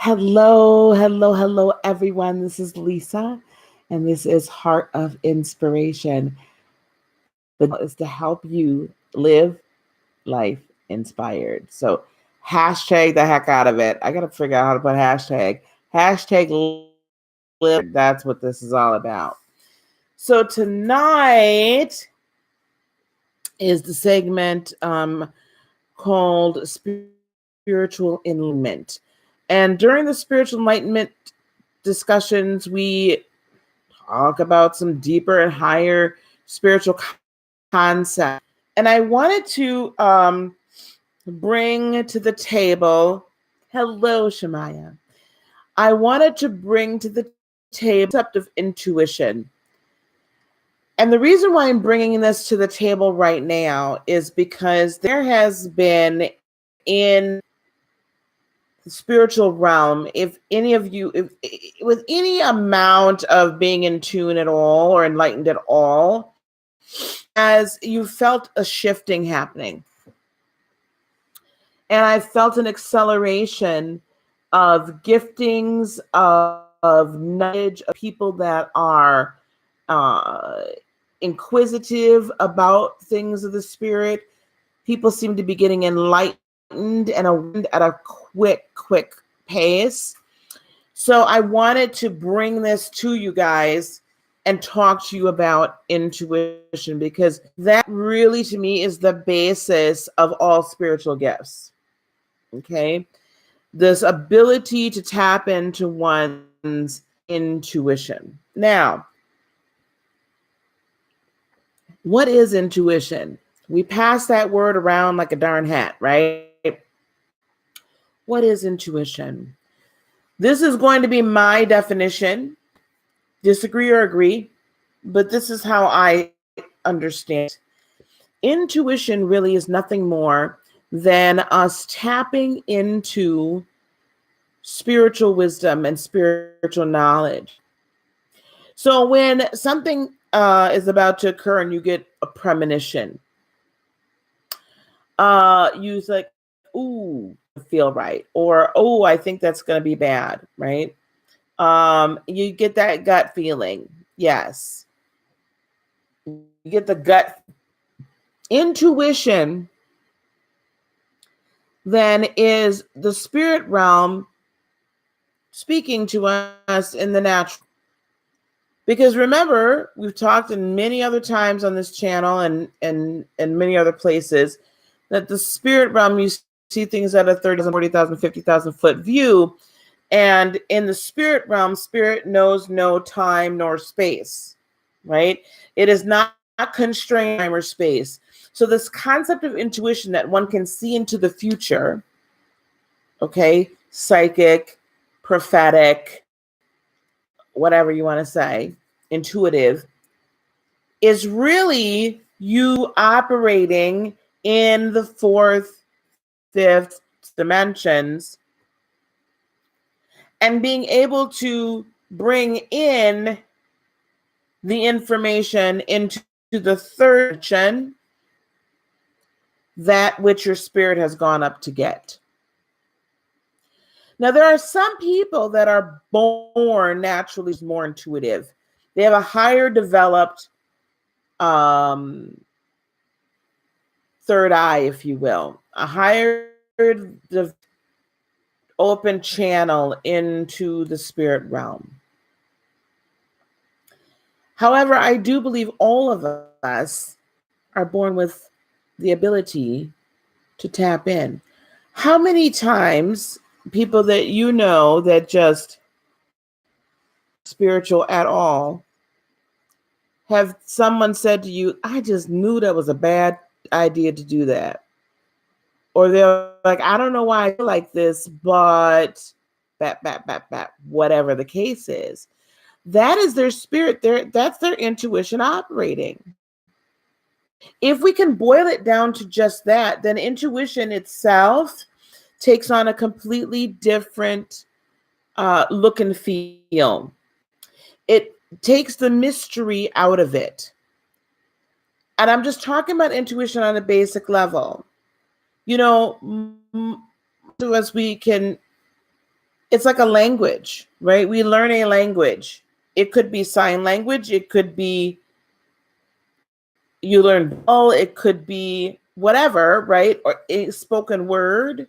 Hello, hello, hello, everyone. This is Lisa, and this is Heart of Inspiration. The goal is to help you live life inspired. So, hashtag the heck out of it. I got to figure out how to put hashtag. Hashtag live. That's what this is all about. So, tonight is the segment called Spiritual Enlightenment. And during the Spiritual Enlightenment discussions, we talk about some deeper and higher spiritual concepts. And I wanted to bring to the table, hello, Shemaya. I wanted to bring to the table the concept of intuition. And the reason why I'm bringing this to the table right now is because there has been in the spiritual realm, if any of you, if with any amount of being in tune at all or enlightened at all, as you felt a shifting happening. And I felt an acceleration of giftings, of knowledge, of people that are inquisitive about things of the spirit. People seem to be getting enlightened and at a quick pace. So I wanted to bring this to you guys and talk to you about intuition, because that really, to me, is the basis of all spiritual gifts. Okay? This ability to tap into one's intuition. Now, what is intuition? We pass that word around like a darn hat, right? What is intuition? This is going to be my definition. Disagree or agree, but this is how I understand. Intuition really is nothing more than us tapping into spiritual wisdom and spiritual knowledge. So when something is about to occur and you get a premonition, you like, ooh, feel right, or oh, I think that's going to be bad, right? You get that gut feeling. Yes, you get the gut intuition. Then is the spirit realm speaking to us in the natural. Because remember, we've talked in many other times on this channel and many other places that the spirit realm, you see things at a 30,000, 40,000, 50,000 foot view. And in the spirit realm, spirit knows no time nor space, right? It is not constrained time or space. So this concept of intuition that one can see into the future, okay, psychic, prophetic, whatever you want to say, intuitive, is really you operating in the fourth, fifth dimensions and being able to bring in the information into the third dimension, that which your spirit has gone up to get. Now, there are some people that are born naturally more intuitive. They have a higher developed third eye, if you will, a higher open channel into the spirit realm. However, I do believe all of us are born with the ability to tap in. How many times people that you know that just spiritual at all, have someone said to you, I just knew that was a bad idea to do that? Or they're like, I don't know why I feel like this, but whatever the case is. That is their spirit. That's their intuition operating. If we can boil it down to just that, then intuition itself takes on a completely different look and feel. It takes the mystery out of it. And I'm just talking about intuition on a basic level. You know, most of us, we can it's like a language, right? We learn a language. It could be sign language. It could be you learn, it could be whatever, right? Or a spoken word,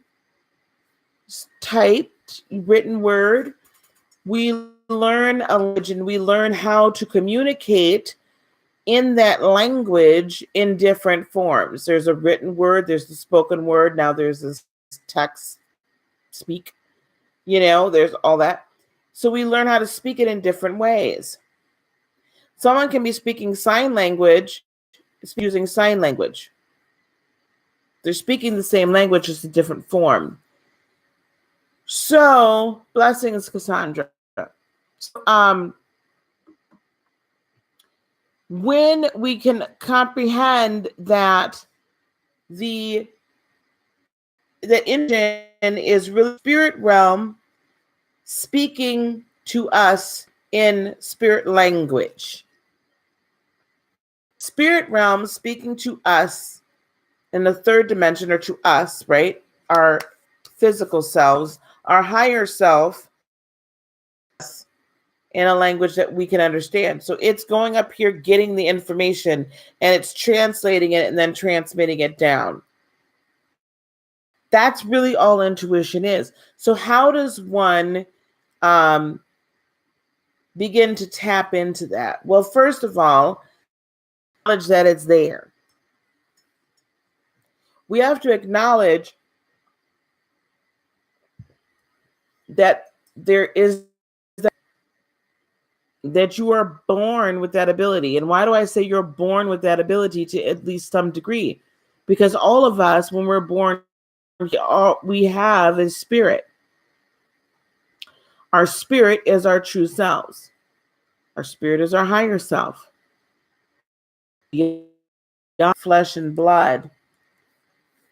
typed, written word. We learn a language and we learn how to communicate in that language in different forms. There's a written word, there's the spoken word, now there's this text speak, there's all that. So we learn how to speak it in different ways. Someone can be speaking sign language, using sign language. They're speaking the same language, just a different form. So, blessings, Cassandra. When we can comprehend that the engine is really spirit realm speaking to us in spirit language. Spirit realm speaking to us in the third dimension, or to us, right? Our physical selves, our higher self, in a language that we can understand. So it's going up here, getting the information, and it's translating it and then transmitting it down. That's really all intuition is. So how does one begin to tap into that? Well, first of all, acknowledge that it's there. We have to acknowledge that there is that you are born with that ability. And why do I say you're born with that ability to at least some degree? Because all of us, when we're born, we have a spirit. Our spirit is our true selves. Our spirit is our higher self. Beyond flesh and blood.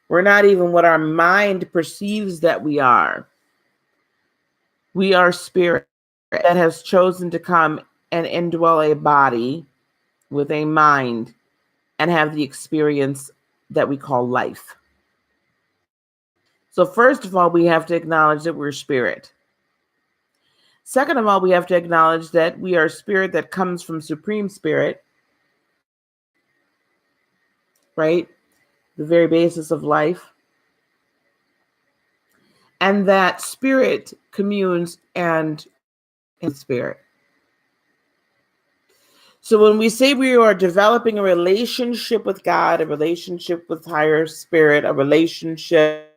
We're not even what our mind perceives that we are. We are spirit that has chosen to come and indwell a body with a mind and have the experience that we call life. So first of all, we have to acknowledge that we're spirit. Second of all, we have to acknowledge that we are spirit that comes from Supreme Spirit, right? The very basis of life. And that spirit communes and in spirit. So when we say we are developing a relationship with God, a relationship with higher spirit, a relationship,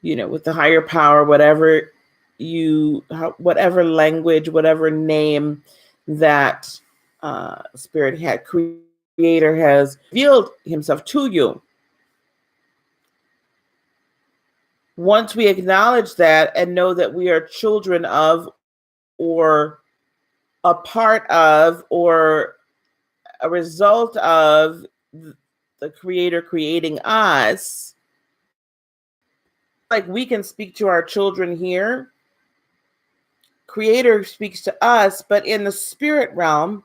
with the higher power, whatever language, whatever name that spirit creator has revealed himself to you. Once we acknowledge that and know that we are children of, or a part of, or a result of the creator creating us, like we can speak to our children here, creator speaks to us, but in the spirit realm,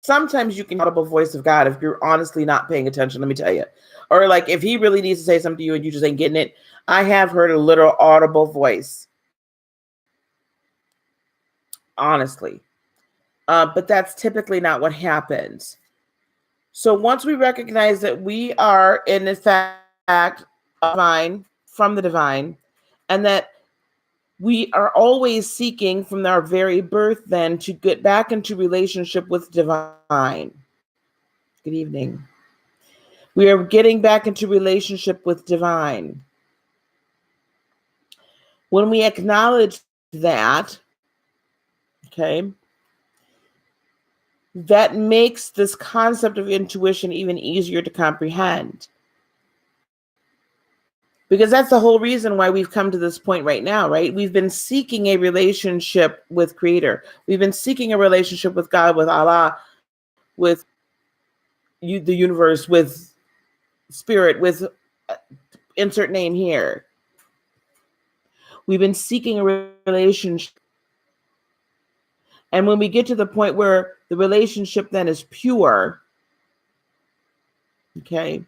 sometimes you can hear the audible voice of God if you're honestly not paying attention, let me tell you. Or like if he really needs to say something to you and you just ain't getting it, I have heard a literal audible voice. Honestly. But that's typically not what happens. So once we recognize that we are in fact divine, from the divine, and that we are always seeking from our very birth then to get back into relationship with divine. Good evening. We are getting back into relationship with divine. When we acknowledge that, okay, that makes this concept of intuition even easier to comprehend. Because that's the whole reason why we've come to this point right now, right? We've been seeking a relationship with Creator. We've been seeking a relationship with God, with Allah, with the universe, with spirit, with insert name here. We've been seeking a relationship. And when we get to the point where the relationship then is pure, okay,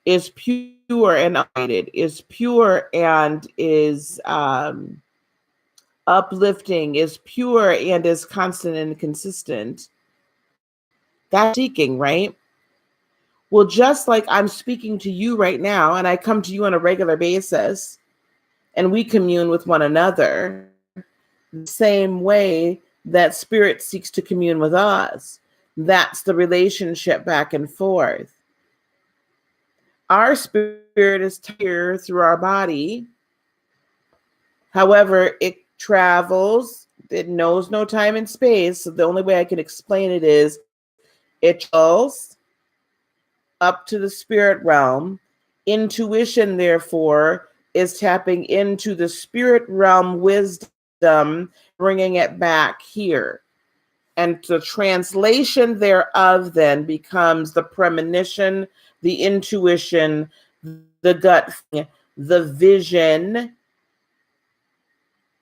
is pure pure and uplifted, is pure and is uplifting, is pure and is constant and consistent, that's seeking, right? Well, just like I'm speaking to you right now, and I come to you on a regular basis, and we commune with one another, the same way that spirit seeks to commune with us. That's the relationship back and forth. Our spirit is here through our body. However, it travels, it knows no time and space. So the only way I can explain it is it travels up to the spirit realm. Intuition, therefore, is tapping into the spirit realm wisdom, bringing it back here. And the translation thereof then becomes the premonition, the intuition, the gut, the vision.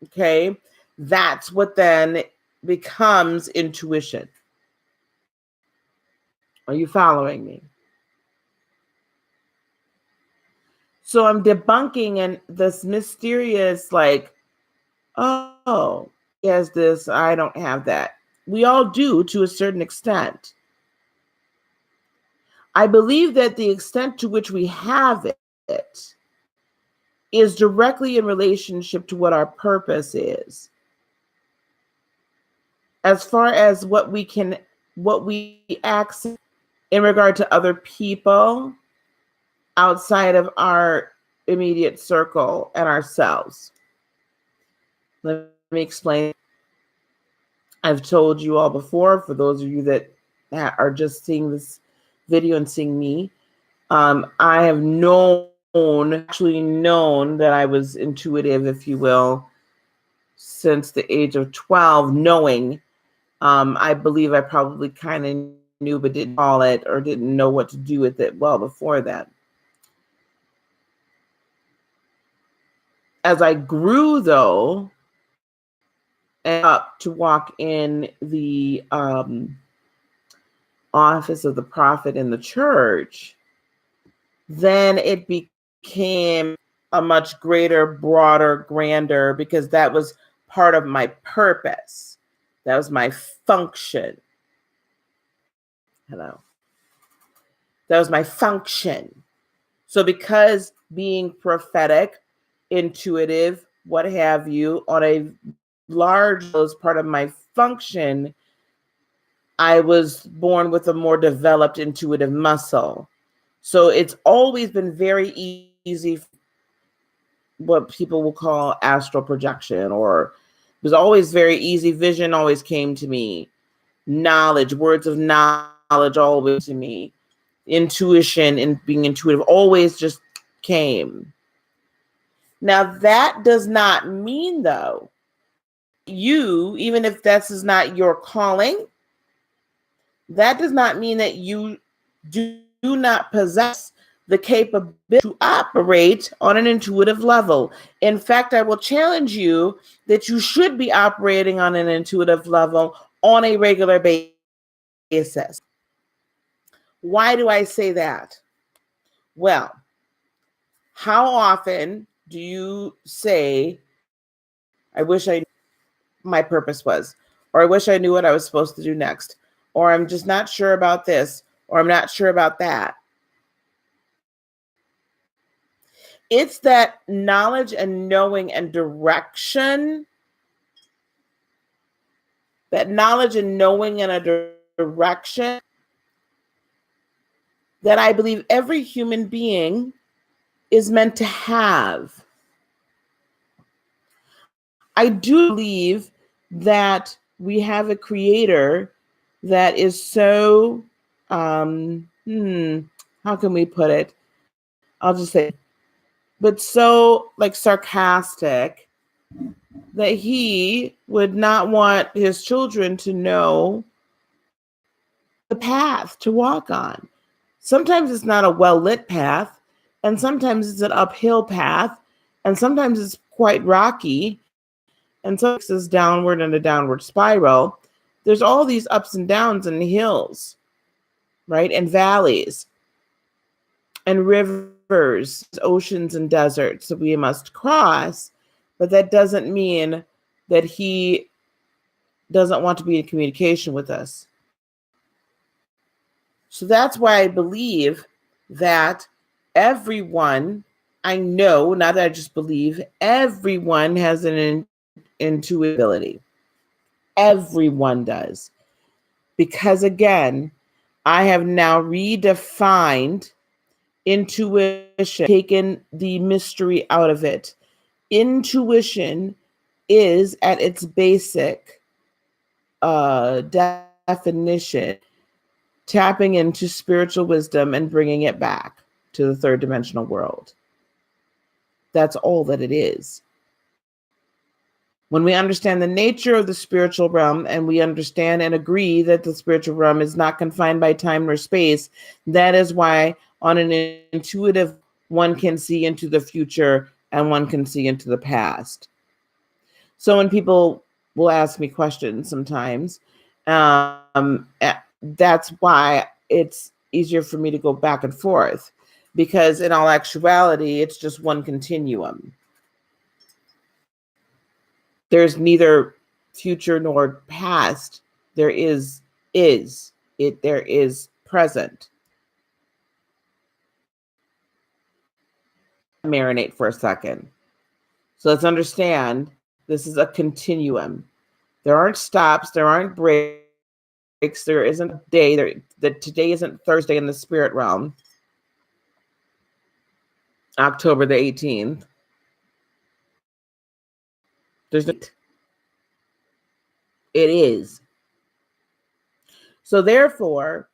Okay, that's what then becomes intuition. Are you following me? So I'm debunking and this mysterious, like, oh, he has this, I don't have that. We all do to a certain extent. I believe that the extent to which we have it is directly in relationship to what our purpose is. As far as what we access in regard to other people outside of our immediate circle and ourselves. Let me explain. I've told you all before, for those of you that are just seeing this video and seeing me, I have actually known that I was intuitive, if you will, since the age of 12, knowing. I believe I probably kind of knew but didn't call it or didn't know what to do with it well before that. As I grew, though, and up to walk in the office of the prophet in the church, then it became a much greater, broader, grander, because that was part of my purpose. That was my function. Hello. That was my function. So because being prophetic, intuitive, what have you, on a large as part of my function, I was born with a more developed intuitive muscle. So it's always been very easy, what people will call astral projection, or it was always very easy. Vision always came to me. Knowledge, words of knowledge always to me. Intuition and being intuitive always just came. Now, that does not mean, though, you, even if this is not your calling, that does not mean that you do not possess the capability to operate on an intuitive level. In fact, I will challenge you that you should be operating on an intuitive level on a regular basis. Why do I say that? Well, how often do you say, I wish I knew my purpose was, or I wish I knew what I was supposed to do next, or I'm just not sure about this, or I'm not sure about that? It's that knowledge and knowing and direction, that knowledge and knowing and a direction that I believe every human being is meant to have. I do believe that we have a creator that is so, how can we put it? I'll just say, but so like sarcastic that he would not want his children to know the path to walk on. Sometimes it's not a well-lit path, and sometimes it's an uphill path, and sometimes it's quite rocky, and sometimes it's downward and a downward spiral. There's all these ups and downs and hills, right? And valleys and rivers rivers, oceans, and deserts that we must cross, but that doesn't mean that he doesn't want to be in communication with us. So that's why I believe that everyone, I know, not that I just believe, everyone has an intuitive ability. Everyone does. Because again, I have now redefined intuition, taken the mystery out of it. Intuition is at its basic definition tapping into spiritual wisdom and bringing it back to the third dimensional world. That's all that it is. When we understand the nature of the spiritual realm and we understand and agree that the spiritual realm is not confined by time or space, that is why on an intuitive, one can see into the future and one can see into the past. So when people will ask me questions sometimes, that's why it's easier for me to go back and forth, because in all actuality, it's just one continuum. There's neither future nor past. There is present. Marinate for a second. So let's understand this is a continuum. There aren't stops, there aren't breaks, there isn't a day, that today isn't Thursday in the spirit realm. October the 18th. There's no, it is. So therefore,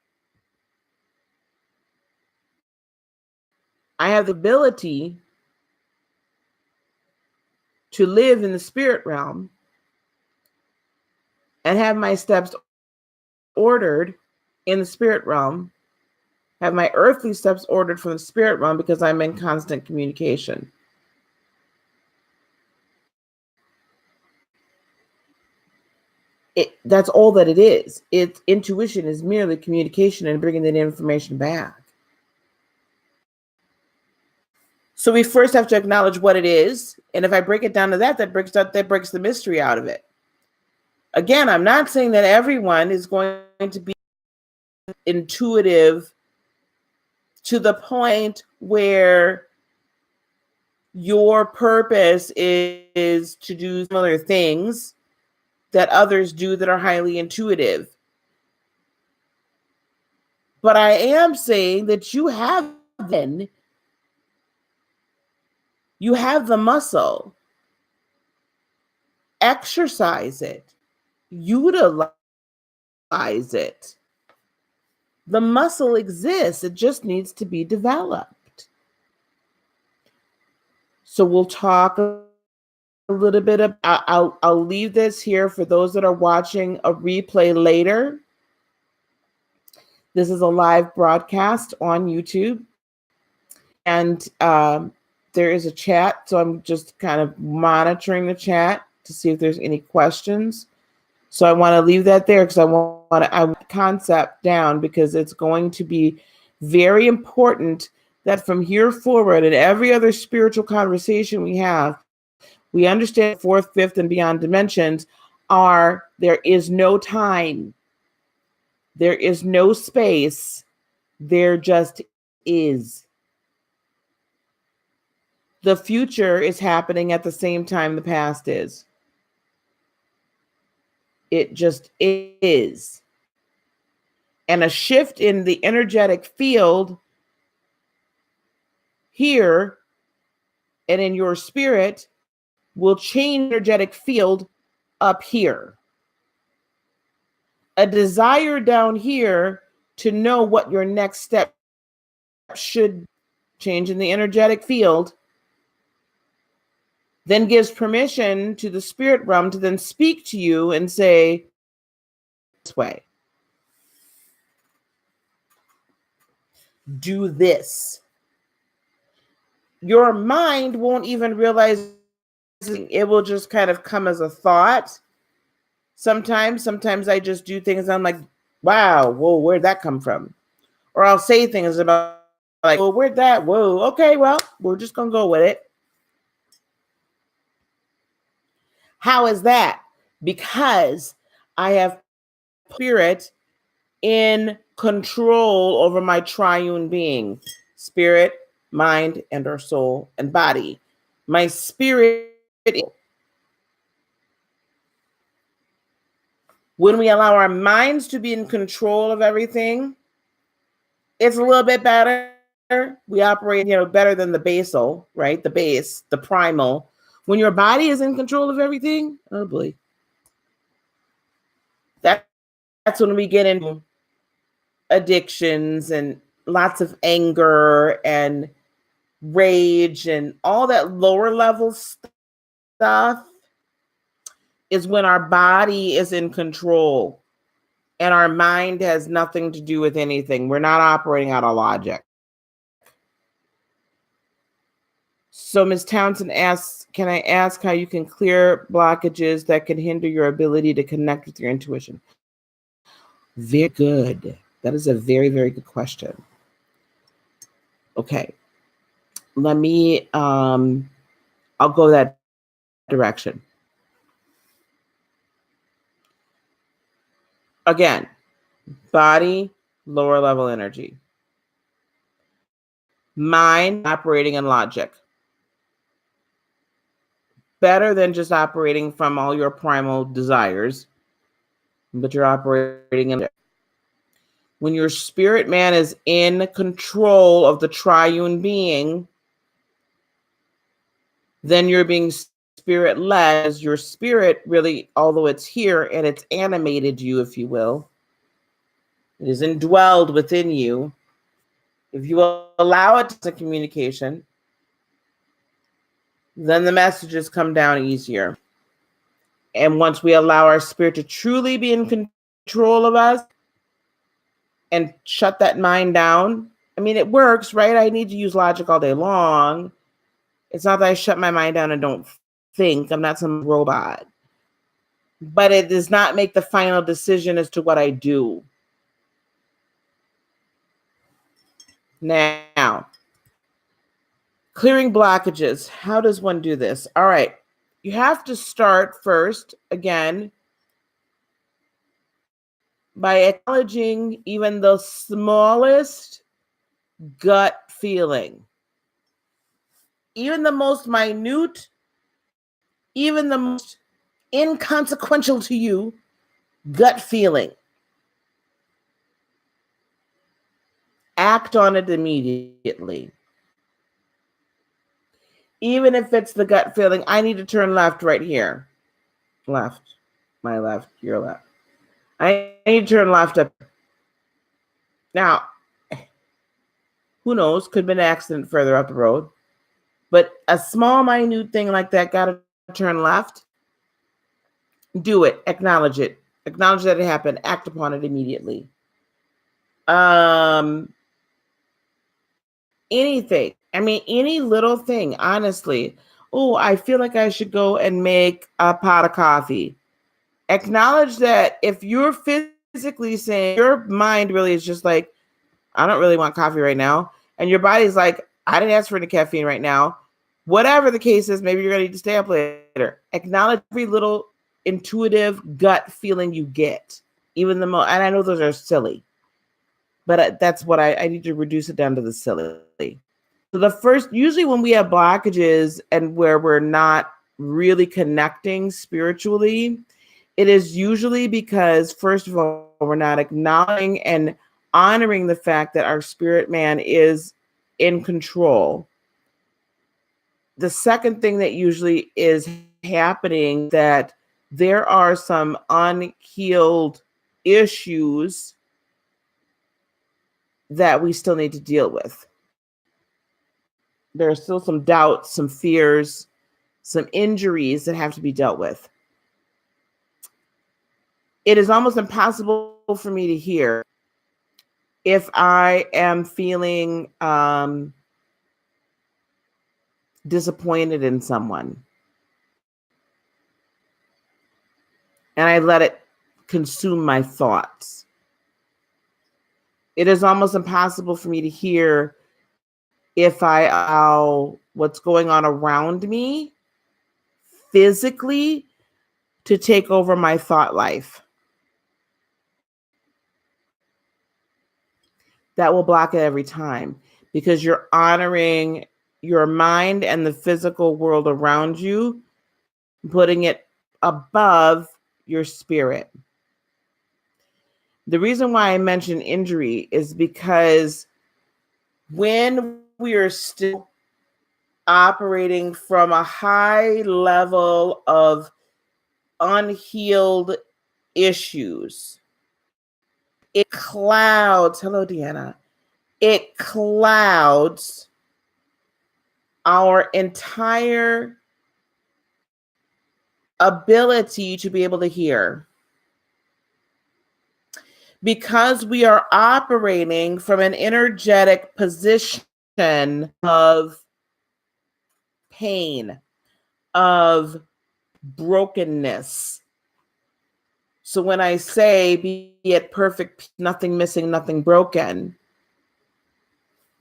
I have the ability to live in the spirit realm and have my steps ordered in the spirit realm, have my earthly steps ordered from the spirit realm, because I'm in constant communication. That's all that it is. Intuition is merely communication and bringing that information back. So we first have to acknowledge what it is, and if I break it down to that breaks the mystery out of it. Again, I'm not saying that everyone is going to be intuitive to the point where your purpose is to do similar things that others do that are highly intuitive. But I am saying that you have the muscle. Exercise it. Utilize it. The muscle exists. It just needs to be developed. So we'll talk a little bit about, I'll leave this here for those that are watching a replay later. This is a live broadcast on YouTube. And there is a chat. So I'm just kind of monitoring the chat to see if there's any questions. So I want to leave that there because I want concept down, because it's going to be very important that from here forward and every other spiritual conversation we have, we understand fourth, fifth, and beyond dimensions there is no time. There is no space. There just is. The future is happening at the same time the past is. It just is. And a shift in the energetic field here and in your spirit will change the energetic field up here. A desire down here to know what your next step should change in the energetic field then gives permission to the spirit realm to then speak to you and say, this way. Do this. Your mind won't even realize it. Will just kind of come as a thought. Sometimes I just do things and I'm like, wow, whoa, where'd that come from? Or I'll say things about like, well, where'd that? Whoa, okay, well, we're just going to go with it. How is that? Because I have spirit in control over my triune being, spirit, mind, and our soul and body. My spirit, when we allow our minds to be in control of everything, it's a little bit better. We operate, better than the basal, right? The base, the primal. When your body is in control of everything, oh boy. That's when we get into addictions and lots of anger and rage and all that lower level stuff is when our body is in control and our mind has nothing to do with anything. We're not operating out of logic. So Ms. Townsend asks, can I ask how you can clear blockages that can hinder your ability to connect with your intuition? Very good. That is a very, very good question. Okay. Let me, I'll go that direction. Again, body, lower level energy. Mind, operating in logic. Better than just operating from all your primal desires, but you're operating in. When your spirit man is in control of the triune being, then you're being spirit led, as your spirit really, although it's here and it's animated you, if you will, it is indwelled within you. If you allow it to communication, then the messages come down easier. And once we allow our spirit to truly be in control of us and shut that mind down, I mean, it works, right? I need to use logic all day long. It's not that I shut my mind down and don't think. I'm not some robot. But it does not make the final decision as to what I do. Now, clearing blockages. How does one do this? All right. You have to start first, again, by acknowledging even the smallest gut feeling. Even the most minute, even the most inconsequential to you gut feeling. Act on it immediately. Even if it's the gut feeling, I need to turn left right here. Left, my left, your left. I need to turn left up. Now, who knows? Could have been an accident further up the road. But a small, minute thing like that, got to turn left. Do it. Acknowledge it. Acknowledge that it happened. Act upon it immediately. Anything. I mean, any little thing, honestly. Oh, I feel like I should go and make a pot of coffee. Acknowledge that if you're physically saying, your mind really is just like, I don't really want coffee right now. And your body's like, I didn't ask for any caffeine right now. Whatever the case is, maybe you're going to need to stay up later. Acknowledge every little intuitive gut feeling you get. Even the most, and I know those are silly, but that's what I need to reduce it down to the silly. So the first, usually when we have blockages and where we're not really connecting spiritually, it is usually because, first of all, we're not acknowledging and honoring the fact that our spirit man is in control. The second thing that usually is happening, that there are some unhealed issues that we still need to deal with. There are still some doubts, some fears, some injuries that have to be dealt with. It is almost impossible for me to hear if I am feeling disappointed in someone and I let it consume my thoughts. It is almost impossible for me to hear if I allow what's going on around me physically to take over my thought life. That will block it every time, because you're honoring your mind and the physical world around you, putting it above your spirit. The reason why I mention injury is because when we are still operating from a high level of unhealed issues, it clouds, hello, Deanna, it clouds our entire ability to be able to hear. Because we are operating from an energetic position of pain, of brokenness. So when I say be it perfect, nothing missing, nothing broken,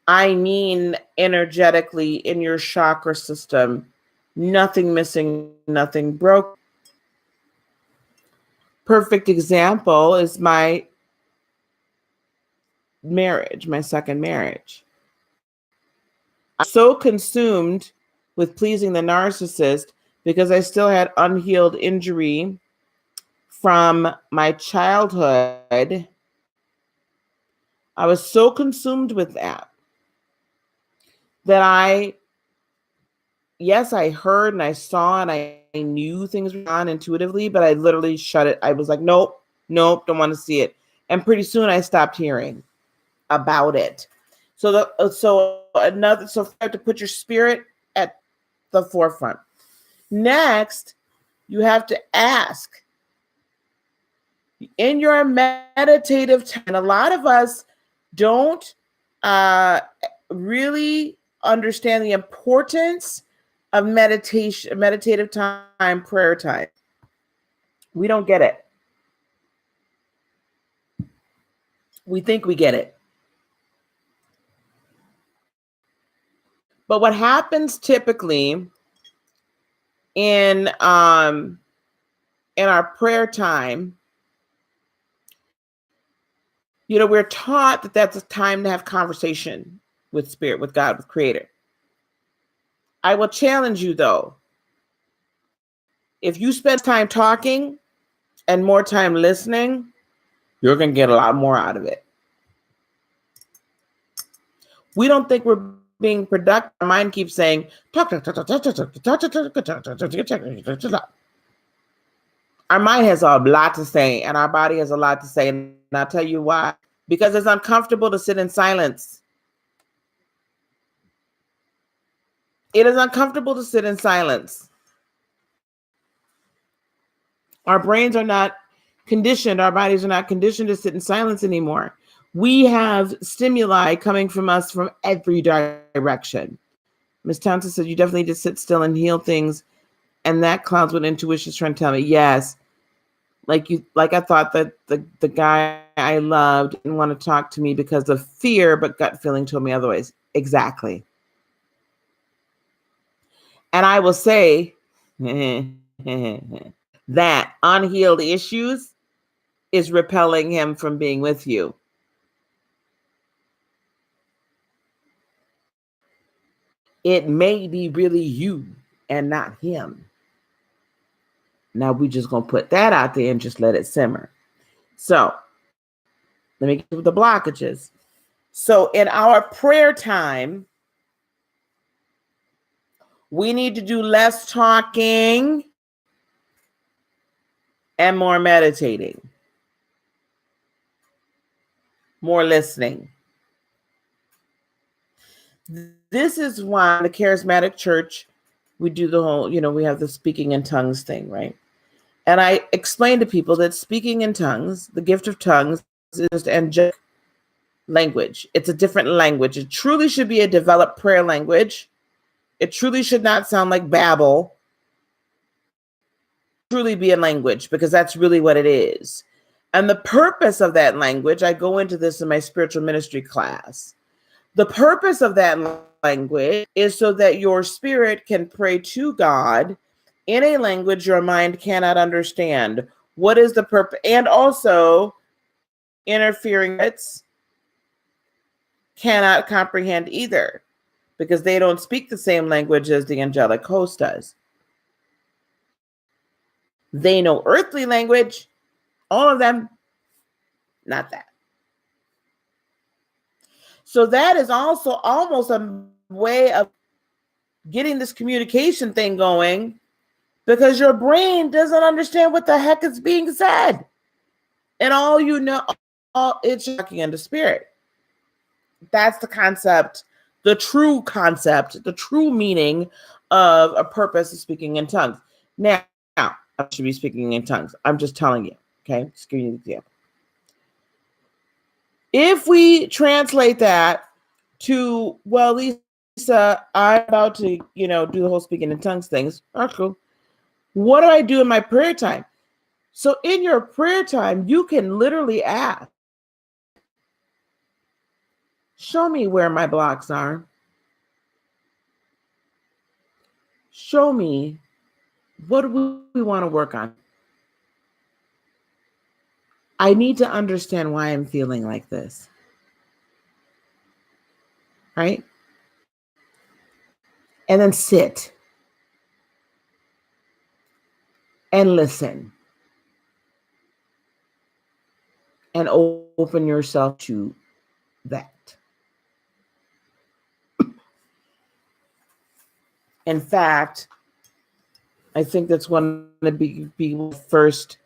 I mean energetically in your chakra system, nothing missing, nothing broken. Perfect example is my marriage, my second marriage. I'm so consumed with pleasing the narcissist because I still had unhealed injury from my childhood. I was so consumed with that yes, I heard and I saw and I knew things were on intuitively, but I literally shut it. I was like, nope, don't want to see it. And pretty soon I stopped hearing about it. So I have to put your spirit at the forefront. Next, you have to ask in your meditative time. And a lot of us don't really understand the importance of meditation, meditative time, prayer time. We don't get it. We think we get it. But what happens typically in our prayer time, we're taught that that's a time to have conversation with spirit, with God, with creator. I will challenge you though. If you spend time talking and more time listening, you're going to get a lot more out of it. We don't think we're being productive. Our mind keeps saying, talk. Our mind has a lot to say and our body has a lot to say. And I'll tell you why. Because it's uncomfortable to sit in silence. It is uncomfortable to sit in silence. Our brains are not conditioned. Our bodies are not conditioned to sit in silence anymore. We have stimuli coming from us from every direction. Ms. Townsend said, you definitely need to sit still and heal things. And that clouds what intuition is trying to tell me. Yes. Like I thought that the guy I loved didn't want to talk to me because of fear, but gut feeling told me otherwise. Exactly. And I will say that unhealed issues is repelling him from being with you. It may be really you and not him. Now we just going to put that out there and just let it simmer. So let me get to the blockages. So in our prayer time, we need to do less talking and more meditating, more listening. This is why in the charismatic church, we do the whole, we have the speaking in tongues thing, right? And I explain to people that speaking in tongues, the gift of tongues, is just angelic language. It's a different language. It truly should be a developed prayer language. It truly should not sound like babble. Truly be a language, because that's really what it is. And the purpose of that language, I go into this in my spiritual ministry class. The purpose of that language is so that your spirit can pray to God in a language your mind cannot understand. What is the purpose? And also, interfering with cannot comprehend either, because they don't speak the same language as the angelic host does. They know earthly language, all of them, not that. So that is also almost a way of getting this communication thing going, because your brain doesn't understand what the heck is being said. And all you know, it's talking into spirit. That's the concept, the true concept, the true meaning of a purpose of speaking in tongues. Now, I should be speaking in tongues. I'm just telling you, okay? Just giving you an example. If we translate that to, well, Lisa, I'm about to, do the whole speaking in tongues things. That's cool. What do I do in my prayer time? So in your prayer time, you can literally ask, show me where my blocks are. Show me, what do we want to work on? I need to understand why I'm feeling like this. Right? And then sit and listen and open yourself to that. In fact, I think that's one of the first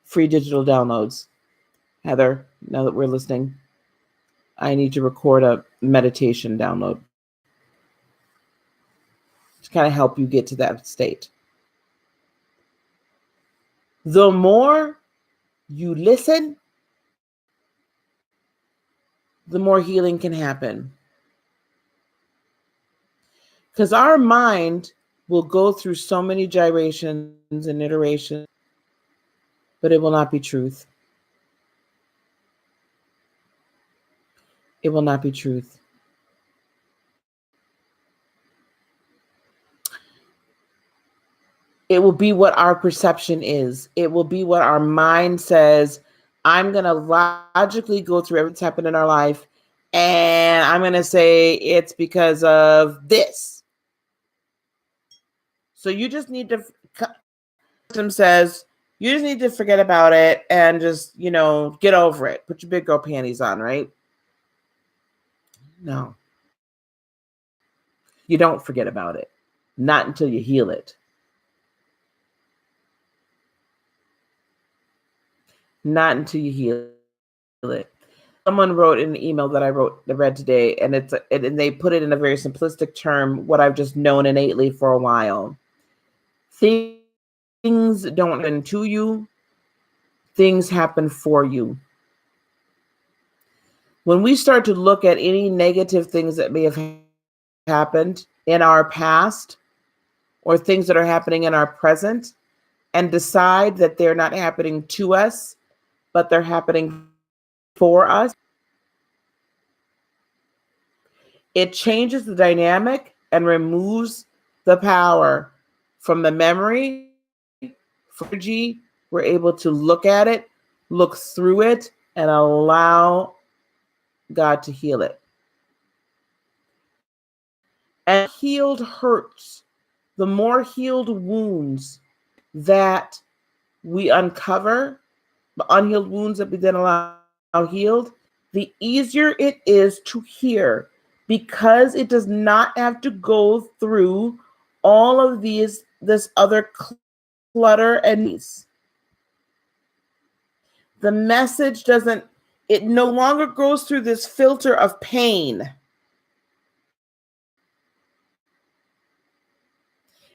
free digital downloads. Heather, now that we're listening, I need to record a meditation download to kind of help you get to that state. The more you listen, the more healing can happen. Because our mind will go through so many gyrations and iterations, but it will not be truth. It will not be truth. It will be what our perception is. It will be what our mind says. I'm going to logically go through everything that's happened in our life, and I'm going to say it's because of this. So you just need to, system says, you just need to forget about it and just, get over it. Put your big girl panties on, right? No. You don't forget about it. Not until you heal it. Not until you heal it. Someone wrote in an email that I read today, and and they put it in a very simplistic term, what I've just known innately for a while. Things don't happen to you. Things happen for you. When we start to look at any negative things that may have happened in our past or things that are happening in our present and decide that they're not happening to us, but they're happening for us, it changes the dynamic and removes the power from the memory. Energy, we're able to look at it, look through it, and allow God to heal it. And healed hurts. The more healed wounds that we uncover, the unhealed wounds that we then allow healed, the easier it is to hear, because it does not have to go through all of this other clutter and noise. The message it no longer goes through this filter of pain.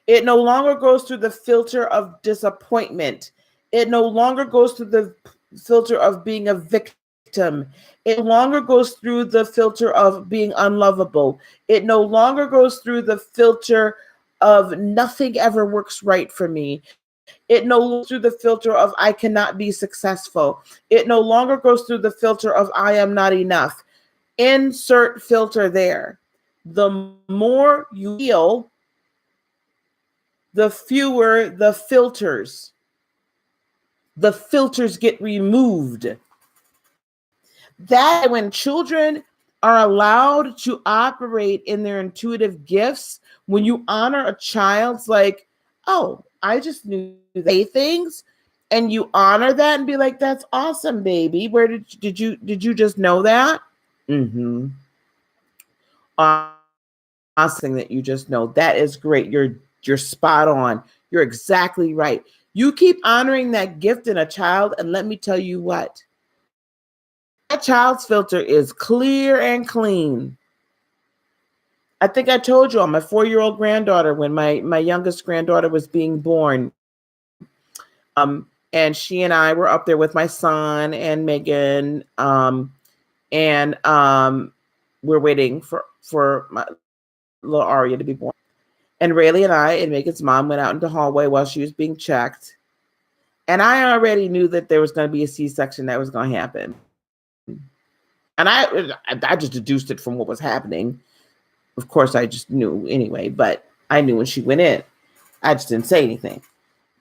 It no longer goes through the filter of disappointment. It no longer goes through the filter of being a victim. It no longer goes through the filter of being unlovable. It no longer goes through the filter of nothing ever works right for me. It no longer goes through the filter of I cannot be successful. It no longer goes through the filter of I am not enough. Insert filter there. the more you heal, the fewer the filters. The filters get removed. That when children are allowed to operate in their intuitive gifts, when you honor a child's like, oh, I just knew they things, and you honor that and be like, that's awesome, baby. Where did you just know that? Mm-hmm. Awesome that you just know. That is great. You're spot on. You're exactly right. You keep honoring that gift in a child, and let me tell you what. That child's filter is clear and clean. I think I told you, I'm my 4-year-old granddaughter, when my youngest granddaughter was being born. And she and I were up there with my son and Megan. And we're waiting for my little Aria to be born. And Rayleigh and I and Megan's mom went out into the hallway while she was being checked. And I already knew that there was going to be a C-section that was going to happen. And I just deduced it from what was happening. Of course, I just knew anyway, but I knew when she went in. I just didn't say anything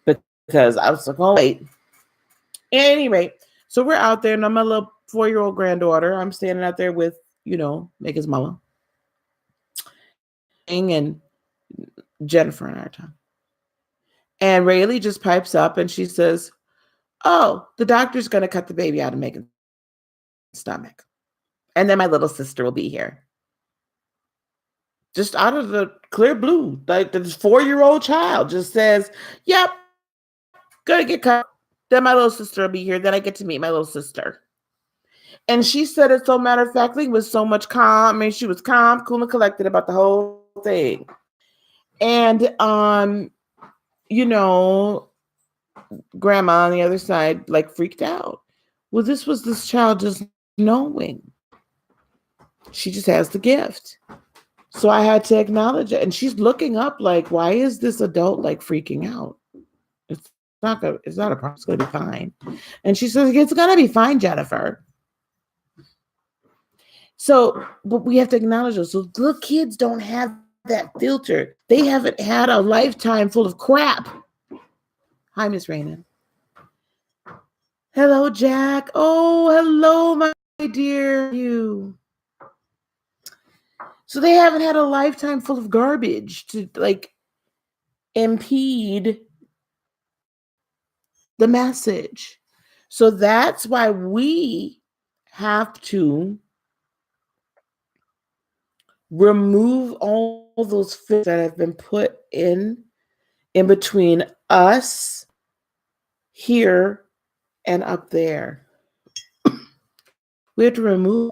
because I was like, oh, wait. At any rate, so we're out there, and I'm my little 4-year-old granddaughter. I'm standing out there with, Megan's mama and Jennifer and our time. And Rayleigh just pipes up and she says, oh, the doctor's going to cut the baby out of Megan's stomach. And then my little sister will be here. Just out of the clear blue, like this 4-year-old child just says, yep, gonna get cut. Then my little sister will be here. Then I get to meet my little sister. And she said it so matter-of-factly with so much calm. I mean, she was calm, cool, and collected about the whole thing. And, grandma on the other side, like, freaked out. Well, this was this child just knowing. She just has the gift. So I had to acknowledge it. And she's looking up like, why is this adult like freaking out? It's not a problem. It's going to be fine. And she says, it's going to be fine, Jennifer. So, but we have to acknowledge those. So little kids don't have that filter. They haven't had a lifetime full of crap. Hi, Miss Raina. Hello, Jack. Oh, hello, my dear. You. So they haven't had a lifetime full of garbage to like impede the message. So that's why we have to remove all those filters that have been put in between us here and up there. We have to remove.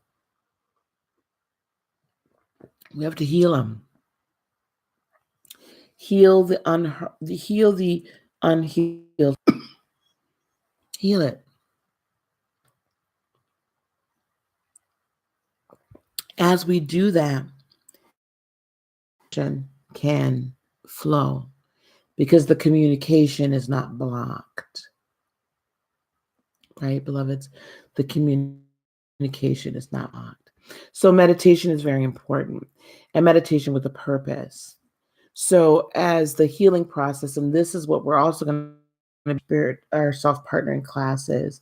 We have to heal them. Heal the unhealed. Heal it. As we do that, can flow because the communication is not blocked. Right, beloveds? The communication is not blocked. So meditation is very important, and meditation with a purpose. So as the healing process, and this is what we're also going to be our self-partnering classes,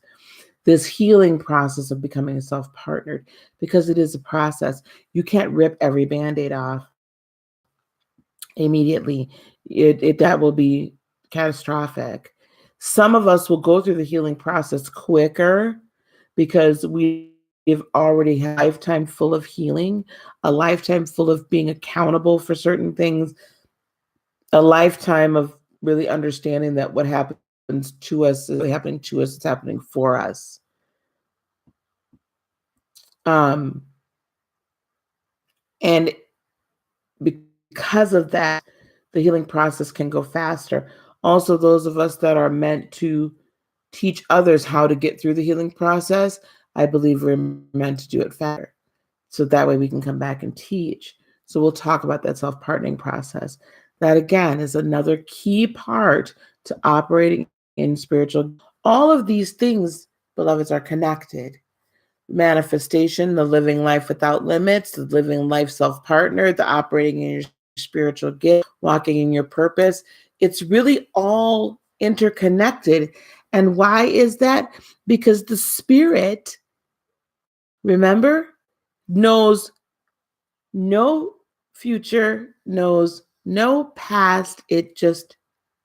this healing process of becoming a self-partnered, because it is a process. You can't rip every Band-Aid off immediately. That will be catastrophic. Some of us will go through the healing process quicker because we've already had a lifetime full of healing, a lifetime full of being accountable for certain things, a lifetime of really understanding that what happens to us is happening to us, it's happening for us. And because of that, the healing process can go faster. Also, those of us that are meant to teach others how to get through the healing process, I believe we're meant to do it faster. So that way we can come back and teach. So we'll talk about that self-partnering process. That, again, is another key part to operating in spiritual. All of these things, beloveds, are connected. manifestation, the living life without limits, the living life self-partner, the operating in your spiritual gift, walking in your purpose. It's really all interconnected. And why is that? Because the spirit, remember, knows no future, knows no past. It just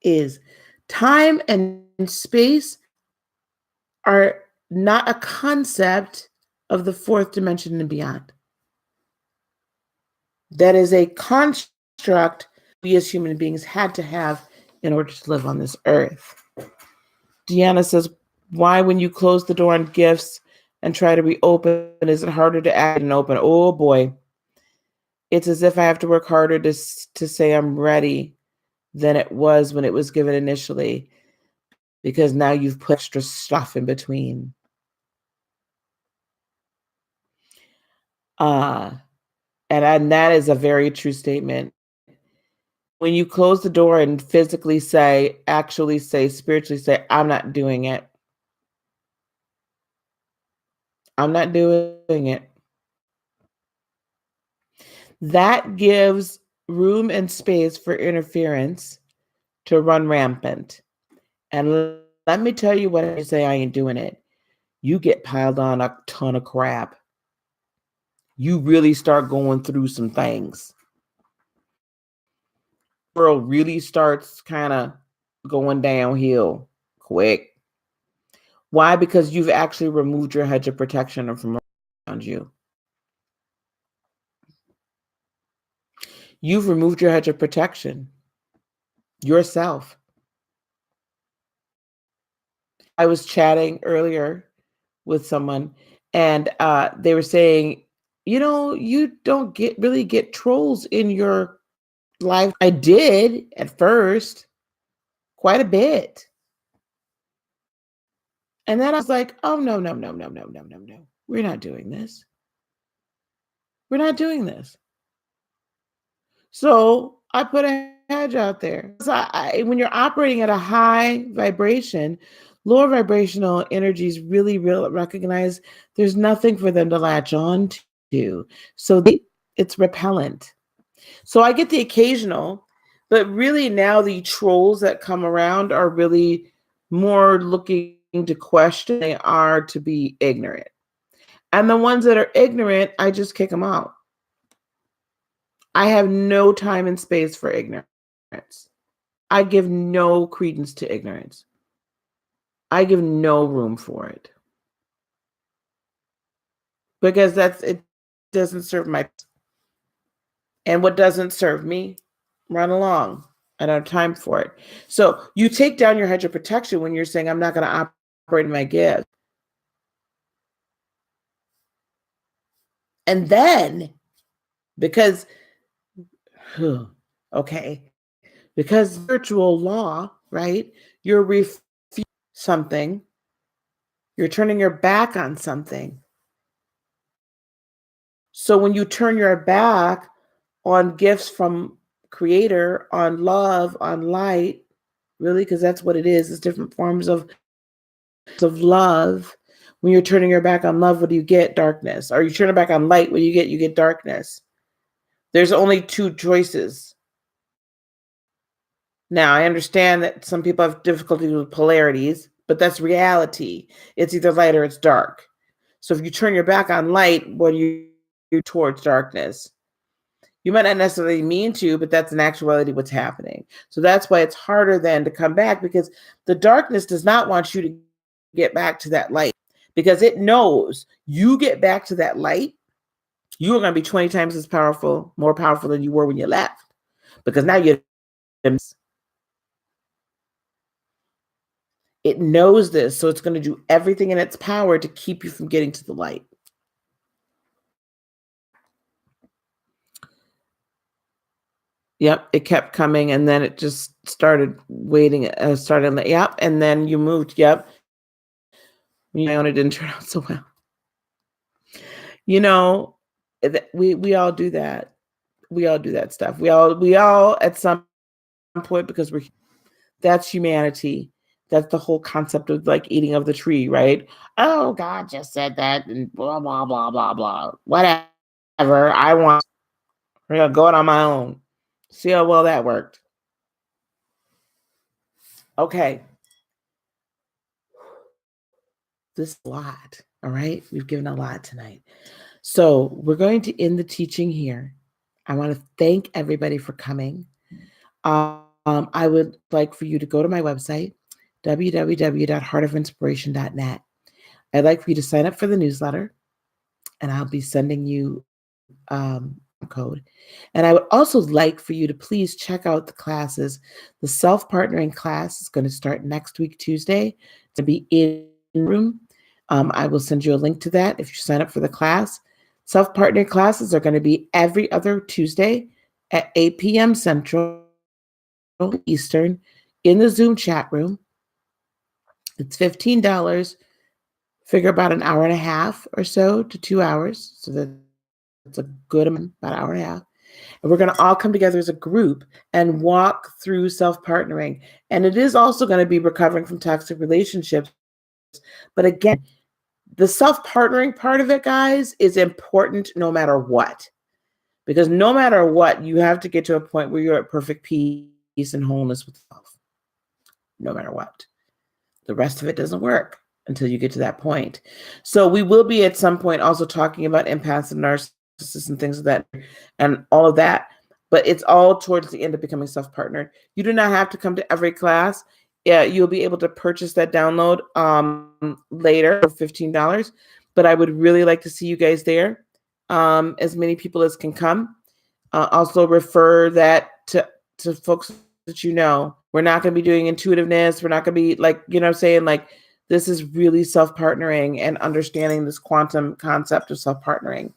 is. Time and space are not a concept of the fourth dimension and beyond. That is a construct we as human beings had to have in order to live on this earth. Deanna says, why when you close the door on gifts and try to reopen, is it harder to add and open? Oh boy. It's as if I have to work harder to say I'm ready than it was when it was given initially, because now you've put extra stuff in between. And that is a very true statement. When you close the door and physically say, actually say, spiritually say, I'm not doing it. I'm not doing it. That gives room and space for interference to run rampant. And let me tell you what I say, I ain't doing it. You get piled on a ton of crap. You really start going through some things. The world really starts kind of going downhill quick. Why? Because you've actually removed your hedge of protection from around you. You've removed your hedge of protection. Yourself. I was chatting earlier with someone, and they were saying, you don't really get trolls in your life. I did at first, quite a bit. And then I was like, oh, no. We're not doing this. We're not doing this. So I put a hedge out there. So when you're operating at a high vibration, lower vibrational energies really recognize there's nothing for them to latch on to. So it's repellent. So I get the occasional, but really now the trolls that come around are really more looking to question than they are to be ignorant. And the ones that are ignorant, I just kick them out. I have no time and space for ignorance. I give no credence to ignorance. I give no room for it. Because it doesn't serve my, and what doesn't serve me, run along. I don't have time for it. So you take down your hedge of protection when you're saying, I'm not going to operate in my gift. And then, because spiritual law, right? You're refusing something. You're turning your back on something. So when you turn your back on gifts from Creator, on love, on light, really, because that's what it is. It's different forms of love. When you're turning your back on love, what do you get? Darkness. Or you turn your back on light, what do you get? You get darkness. There's only two choices. Now, I understand that some people have difficulty with polarities, but that's reality. It's either light or it's dark. So if you turn your back on light, what do you do towards darkness? You might not necessarily mean to, but that's in actuality what's happening. So that's why it's harder then to come back, because the darkness does not want you to get back to that light, because it knows you get back to that light, you are going to be 20 times as powerful, more powerful than you were when you left, because now it knows this. So it's going to do everything in its power to keep you from getting to the light. Yep, it kept coming, and then it just started waiting. Yep, and then you moved. Yep, my own, it didn't turn out so well. We all do that. We all do that stuff. We all at some point, because that's humanity. That's the whole concept of like eating of the tree, right? Oh, God just said that and blah, blah, blah, blah, blah. Whatever. I want, we're going to go it on my own. See how well that worked. Okay. This is a lot. All right. We've given a lot tonight. So we're going to end the teaching here. I want to thank everybody for coming. I would like for you to go to my website, www.heartofinspiration.net. I'd like for you to sign up for the newsletter, and I'll be sending you code. And I would also like for you to please check out the classes. The self-partnering class is going to start next week, Tuesday. To be in room. I will send you a link to that if you sign up for the class. Self-partnering classes are going to be every other Tuesday at 8 p.m. Central Eastern in the Zoom chat room. It's $15. Figure about an hour and a half or so to 2 hours. So that's a good amount, about an hour and a half. And we're going to all come together as a group and walk through self-partnering. And it is also going to be recovering from toxic relationships. But again, the self-partnering part of it, guys, is important no matter what. Because no matter what, you have to get to a point where you're at perfect peace and wholeness with yourself. No matter what. The rest of it doesn't work until you get to that point. So we will be at some point also talking about empaths and narcissists and things like that and all of that. But it's all towards the end of becoming self-partnered. You do not have to come to every class. Yeah, you'll be able to purchase that download later for $15. But I would really like to see you guys there. As many people as can come. Also refer that to folks that you know. We're not going to be doing intuitiveness. We're not going to be like, you know what I'm saying? Like, this is really self-partnering and understanding this quantum concept of self-partnering.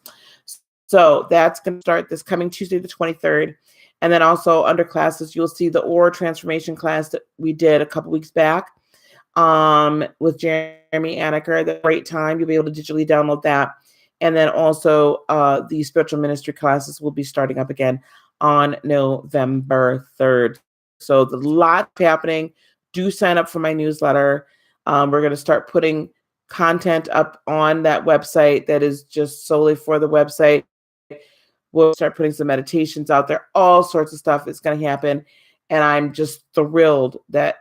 So that's going to start this coming Tuesday, the 23rd. And then also under classes, you'll see the aura transformation class that we did a couple weeks back with Jeremy Anneker. That's a great time. You'll be able to digitally download that. And then also the spiritual ministry classes will be starting up again on November 3rd. So there's a lot happening. Do sign up for my newsletter. We're going to start putting content up on that website that is just solely for the website. We'll start putting some meditations out there. All sorts of stuff is going to happen. And I'm just thrilled that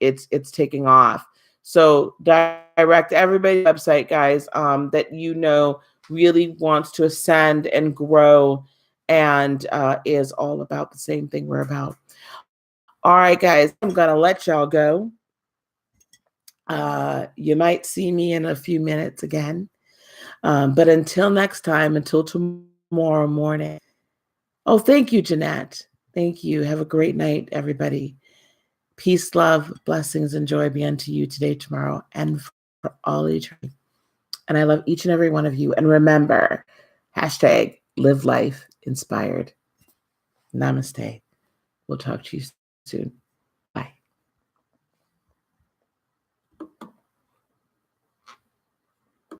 it's taking off. So direct everybody to the website, guys, that you know really wants to ascend and grow and is all about the same thing we're about. All right, guys, I'm going to let y'all go. You might see me in a few minutes again. But until next time, until tomorrow morning. Oh, thank you, Jeanette. Thank you. Have a great night, everybody. Peace, love, blessings, and joy be unto you today, tomorrow, and for all eternity. And I love each and every one of you. And remember, hashtag live life inspired. Namaste. We'll talk to you soon.